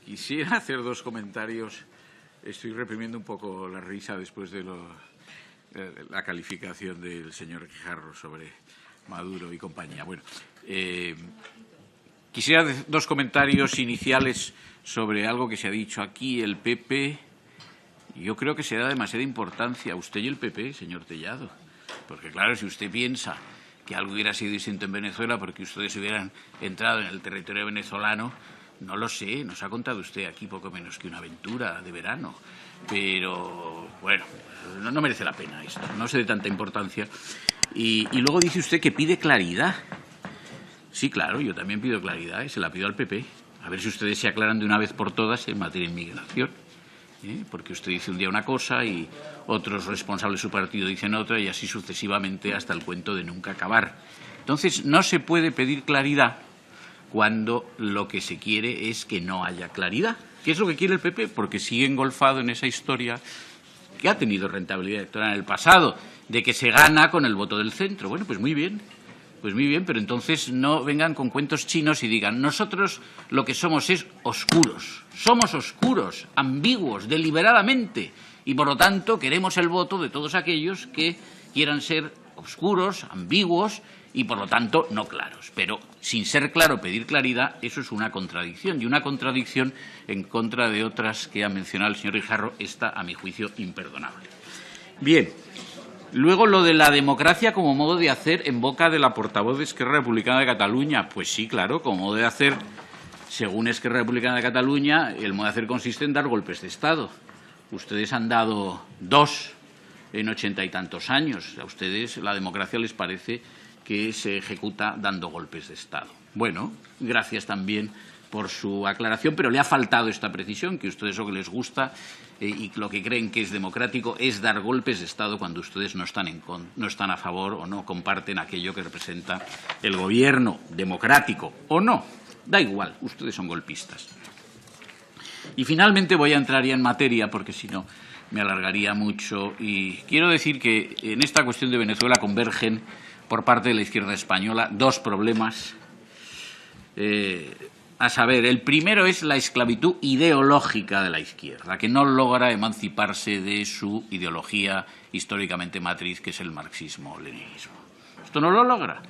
Quisiera hacer dos comentarios. Estoy reprimiendo un poco la risa después de la calificación del señor Guijarro sobre Maduro y compañía. Bueno, quisiera hacer dos comentarios iniciales sobre algo que se ha dicho aquí. El PP, yo creo que se da demasiada importancia a usted y el PP, señor Tellado. Porque, claro, si usted piensa que algo hubiera sido distinto en Venezuela porque ustedes hubieran entrado en el territorio venezolano, no lo sé, nos ha contado usted aquí poco menos que una aventura de verano. Pero, bueno, no merece la pena esto, no se dé tanta importancia. Y luego dice usted que pide claridad. Sí, claro, yo también pido claridad y se la pido al PP. A ver si ustedes se aclaran de una vez por todas en materia de inmigración. Porque usted dice un día una cosa y otros responsables de su partido dicen otra y así sucesivamente hasta el cuento de nunca acabar. Entonces, no se puede pedir claridad cuando lo que se quiere es que no haya claridad. ¿Qué es lo que quiere el PP? Porque sigue engolfado en esa historia que ha tenido rentabilidad electoral en el pasado, de que se gana con el voto del centro. Bueno, pues muy bien, pero entonces no vengan con cuentos chinos y digan, nosotros lo que somos es oscuros, somos oscuros, ambiguos, deliberadamente, y por lo tanto queremos el voto de todos aquellos que quieran ser oscuros, ambiguos y por lo tanto no claros. Pero sin ser claro, pedir claridad, eso es una contradicción, y una contradicción en contra de otras que ha mencionado el señor Guijarro, está, a mi juicio, imperdonable. Bien. Luego, lo de la democracia como modo de hacer en boca de la portavoz de Esquerra Republicana de Cataluña. Pues sí, claro, como modo de hacer, según Esquerra Republicana de Cataluña, el modo de hacer consiste en dar golpes de Estado. Ustedes han dado 2 en 80 y tantos años. A ustedes la democracia les parece que se ejecuta dando golpes de Estado. Bueno, gracias también por su aclaración, pero le ha faltado esta precisión, que a ustedes lo que les gusta y lo que creen que es democrático es dar golpes de Estado cuando ustedes no están a favor o no comparten aquello que representa el gobierno, democrático o no. Da igual, ustedes son golpistas. Y finalmente voy a entrar ya en materia, porque si no me alargaría mucho. Y quiero decir que en esta cuestión de Venezuela convergen por parte de la izquierda española 2 problemas. A saber, el primero es la esclavitud ideológica de la izquierda, que no logra emanciparse de su ideología históricamente matriz, que es el marxismo-leninismo. Esto no lo logra.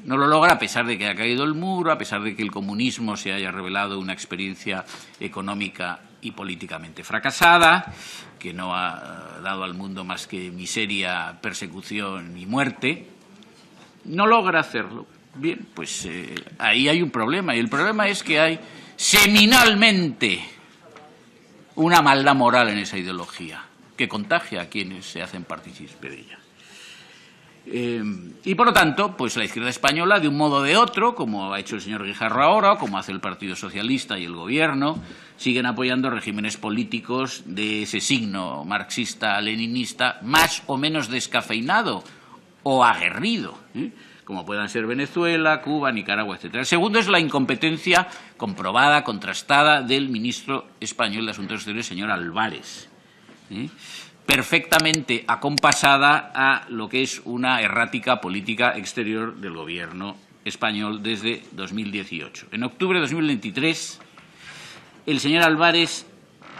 No lo logra a pesar de que ha caído el muro, a pesar de que el comunismo se haya revelado una experiencia económica y políticamente fracasada, que no ha dado al mundo más que miseria, persecución y muerte. No logra hacerlo. Bien, pues ahí hay un problema, y el problema es que hay seminalmente una maldad moral en esa ideología que contagia a quienes se hacen partícipes de ella. Y por lo tanto, pues la izquierda española, de un modo o de otro, como ha hecho el señor Guijarro ahora, o como hace el Partido Socialista y el Gobierno, siguen apoyando regímenes políticos de ese signo marxista-leninista, más o menos descafeinado o aguerrido, como puedan ser Venezuela, Cuba, Nicaragua, etc. El segundo es la incompetencia comprobada, contrastada, del ministro español de Asuntos Exteriores, señor Álvarez, perfectamente acompasada a lo que es una errática política exterior del Gobierno español desde 2018. En octubre de 2023, el señor Álvarez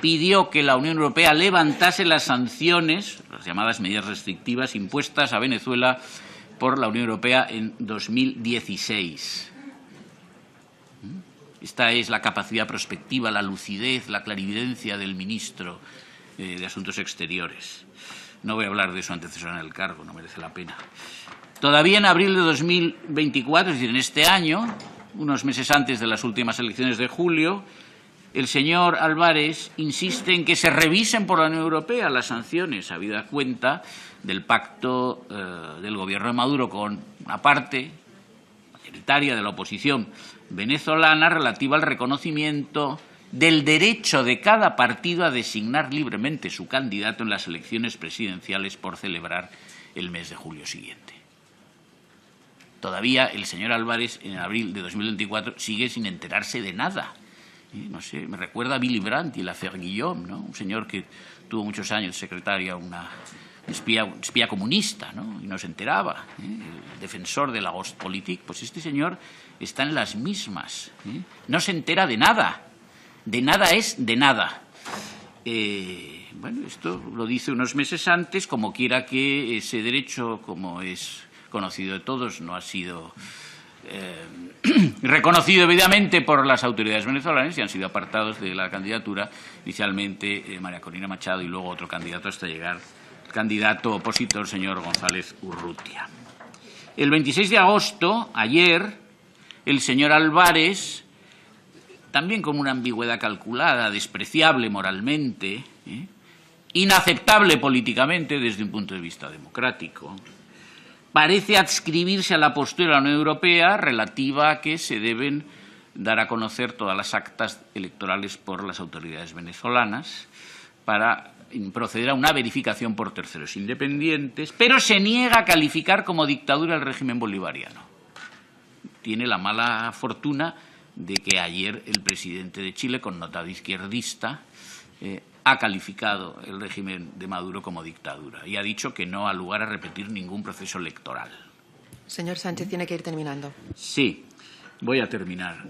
pidió que la Unión Europea levantase las sanciones, las llamadas medidas restrictivas, impuestas a Venezuela por la Unión Europea en 2016. Esta es la capacidad prospectiva, la lucidez, la clarividencia del ministro de Asuntos Exteriores. No voy a hablar de su antecesor en el cargo, no merece la pena. Todavía en abril de 2024, es decir, en este año, unos meses antes de las últimas elecciones de julio, el señor Álvarez insiste en que se revisen por la Unión Europea las sanciones, habida cuenta del pacto del Gobierno de Maduro con una parte mayoritaria de la oposición venezolana relativa al reconocimiento del derecho de cada partido a designar libremente su candidato en las elecciones presidenciales por celebrar el mes de julio siguiente. Todavía el señor Álvarez, en abril de 2024, sigue sin enterarse de nada. No sé, me recuerda a Willy Brandt y la Fer Guillaume, ¿no? Un señor que tuvo muchos años secretaria, una espía comunista, ¿no? Y no se enteraba, el defensor de la Ostpolitik. Pues este señor está en las mismas, no se entera de nada, De nada es de nada. Bueno, esto lo dice unos meses antes, como quiera que ese derecho, como es conocido de todos, no ha sido reconocido debidamente por las autoridades venezolanas y han sido apartados de la candidatura inicialmente María Corina Machado y luego otro candidato hasta llegar el candidato opositor, señor González Urrutia. El 26 de agosto, ayer, el señor Álvarez, también con una ambigüedad calculada, despreciable moralmente, inaceptable políticamente desde un punto de vista democrático, parece adscribirse a la postura de la Unión Europea relativa a que se deben dar a conocer todas las actas electorales por las autoridades venezolanas para proceder a una verificación por terceros independientes, pero se niega a calificar como dictadura el régimen bolivariano. Tiene la mala fortuna de que ayer el presidente de Chile, connotado izquierdista, ha calificado el régimen de Maduro como dictadura y ha dicho que no ha lugar a repetir ningún proceso electoral. Señor Sánchez, tiene que ir terminando. Sí, voy a terminar.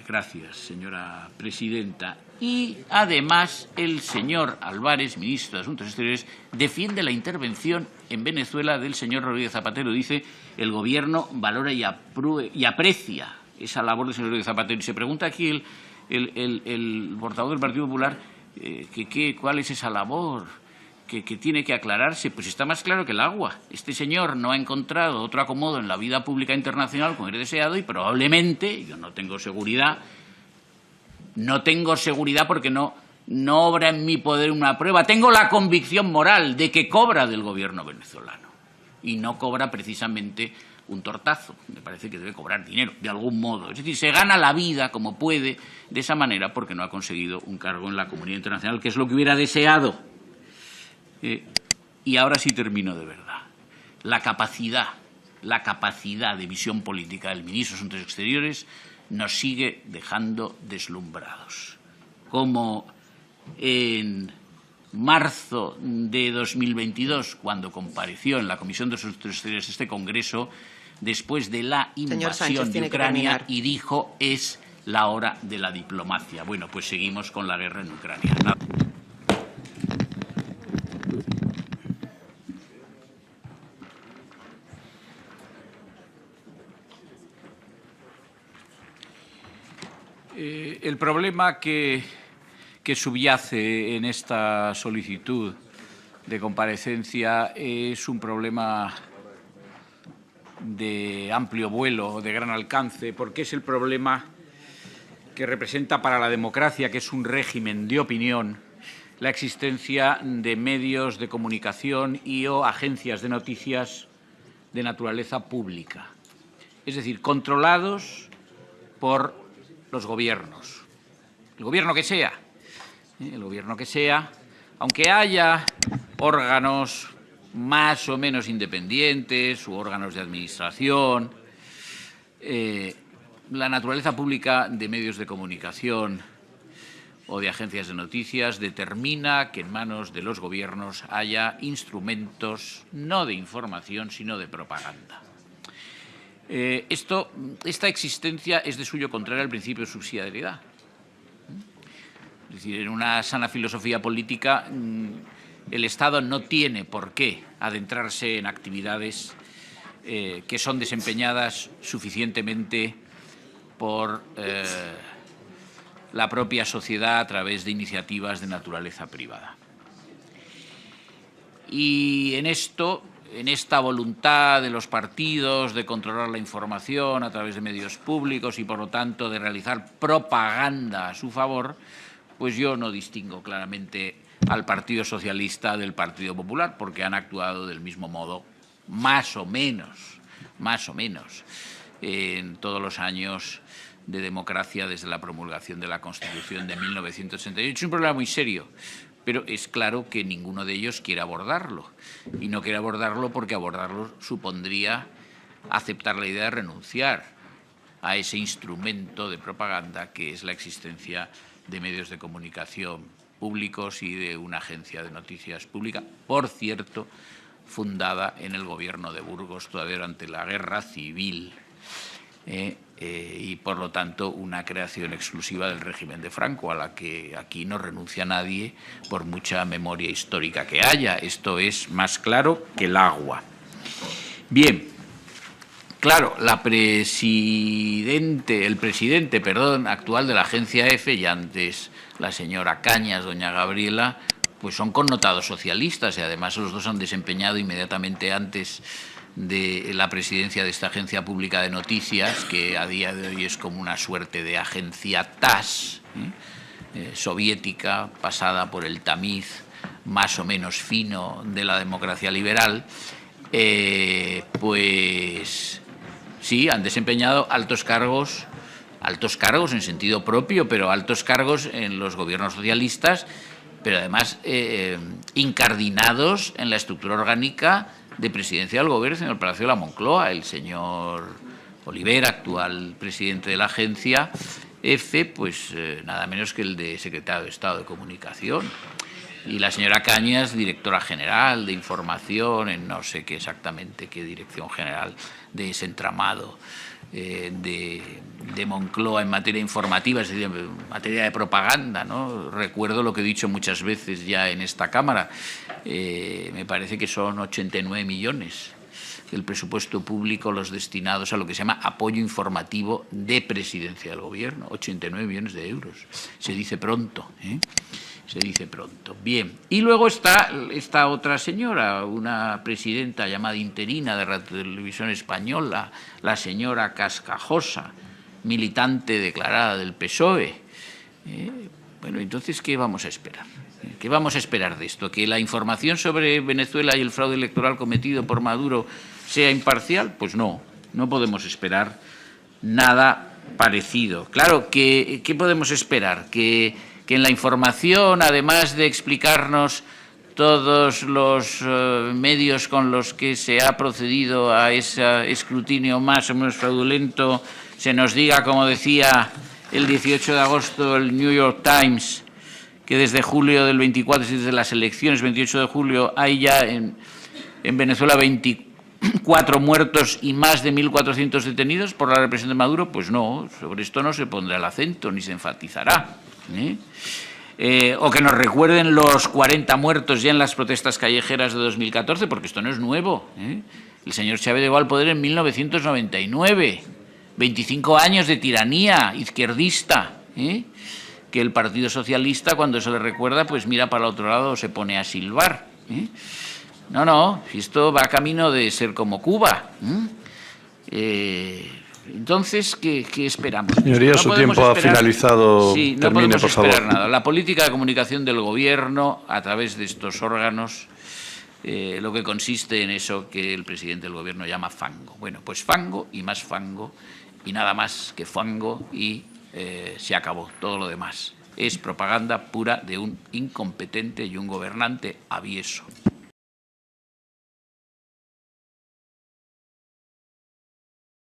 Gracias, señora presidenta. Y, además, el señor Álvarez, ministro de Asuntos Exteriores, defiende la intervención en Venezuela del señor Rodríguez Zapatero. Dice, el Gobierno valora y aprecia esa labor del señor Rodríguez Zapatero. Y se pregunta aquí el portavoz del Partido Popular ¿cuál es esa labor que tiene que aclararse? Pues está más claro que el agua. Este señor no ha encontrado otro acomodo en la vida pública internacional como era deseado y probablemente, yo no tengo seguridad porque no obra en mi poder una prueba. Tengo la convicción moral de que cobra del Gobierno venezolano y no cobra precisamente un tortazo. Me parece que debe cobrar dinero, de algún modo. Es decir, se gana la vida como puede de esa manera porque no ha conseguido un cargo en la comunidad internacional, que es lo que hubiera deseado. Y ahora sí termino de verdad. La capacidad de visión política del ministro de Asuntos Exteriores nos sigue dejando deslumbrados. Como en marzo de 2022, cuando compareció en la Comisión de Asuntos Exteriores este Congreso, después de la invasión de Ucrania, y dijo, es la hora de la diplomacia. Bueno, pues seguimos con la guerra en Ucrania. El problema que subyace en esta solicitud de comparecencia es un problema de amplio vuelo, de gran alcance, porque es el problema que representa para la democracia, que es un régimen de opinión, la existencia de medios de comunicación y o agencias de noticias de naturaleza pública, es decir, controlados por los gobiernos, el gobierno que sea, aunque haya órganos más o menos independientes u órganos de administración, la naturaleza pública de medios de comunicación o de agencias de noticias determina que en manos de los gobiernos haya instrumentos no de información, sino de propaganda. Esta existencia es de suyo contraria al principio de subsidiariedad. Es decir, en una sana filosofía política, el Estado no tiene por qué adentrarse en actividades que son desempeñadas suficientemente por la propia sociedad a través de iniciativas de naturaleza privada. Y en esta voluntad de los partidos de controlar la información a través de medios públicos y, por lo tanto, de realizar propaganda a su favor, pues yo no distingo claramente al Partido Socialista del Partido Popular, porque han actuado del mismo modo, más o menos, en todos los años de democracia desde la promulgación de la Constitución de 1968. Es un problema muy serio, pero es claro que ninguno de ellos quiere abordarlo. Y no quiere abordarlo porque abordarlo supondría aceptar la idea de renunciar a ese instrumento de propaganda que es la existencia de medios de comunicación públicos y de una agencia de noticias pública, por cierto, fundada en el gobierno de Burgos todavía durante la Guerra Civil, y por lo tanto una creación exclusiva del régimen de Franco, a la que aquí no renuncia nadie por mucha memoria histórica que haya. Esto es más claro que el agua. Bien, claro, el presidente actual de la agencia EFE, y antes la señora Cañas, doña Gabriela, pues son connotados socialistas, y además los dos han desempeñado inmediatamente antes de la presidencia de esta agencia pública de noticias, que a día de hoy es como una suerte de agencia TASS, soviética, pasada por el tamiz más o menos fino de la democracia liberal, pues sí, han desempeñado altos cargos en sentido propio, pero altos cargos en los gobiernos socialistas, pero además incardinados en la estructura orgánica de presidencia del Gobierno en el Palacio de la Moncloa. El señor Olivera, actual presidente de la agencia EFE, pues nada menos que el de secretario de Estado de Comunicación. Y la señora Cañas, directora general de información, en no sé qué exactamente qué dirección general de ese entramado de Moncloa en materia informativa, es decir, en materia de propaganda, ¿no? Recuerdo lo que he dicho muchas veces ya en esta Cámara, me parece que son 89 millones del presupuesto público los destinados a lo que se llama apoyo informativo de presidencia del Gobierno, 89 millones de euros. Se dice pronto, ¿eh? Se dice pronto. Bien, y luego está esta otra señora, una presidenta llamada interina de Radio Televisión Española, la señora Cascajosa, militante declarada del PSOE. Bueno, entonces, ¿qué vamos a esperar? ¿Qué vamos a esperar de esto? ¿Que la información sobre Venezuela y el fraude electoral cometido por Maduro sea imparcial? Pues no, no podemos esperar nada parecido. Claro, ¿qué podemos esperar? Que en la información, además de explicarnos todos los medios con los que se ha procedido a ese escrutinio más o menos fraudulento, se nos diga, como decía el 18 de agosto el New York Times, que desde julio del 24, desde las elecciones, 28 de julio, hay ya en Venezuela 24 muertos y más de 1.400 detenidos por la represión de Maduro? Pues no, sobre esto no se pondrá el acento ni se enfatizará. O que nos recuerden los 40 muertos ya en las protestas callejeras de 2014, porque esto no es nuevo. El señor Chávez llegó al poder en 1999, 25 años de tiranía izquierdista, que el Partido Socialista, cuando se le recuerda, pues mira para el otro lado o se pone a silbar. No, esto va camino de ser como Cuba. Entonces, ¿qué esperamos? Señoría, no su tiempo ha finalizado. Sí, no termine, podemos por favor. esperar nada. La política de comunicación del Gobierno, a través de estos órganos, lo que consiste en eso que el presidente del Gobierno llama fango. Bueno, pues fango y más fango y nada más que fango y se acabó. Todo lo demás es propaganda pura de un incompetente y un gobernante avieso.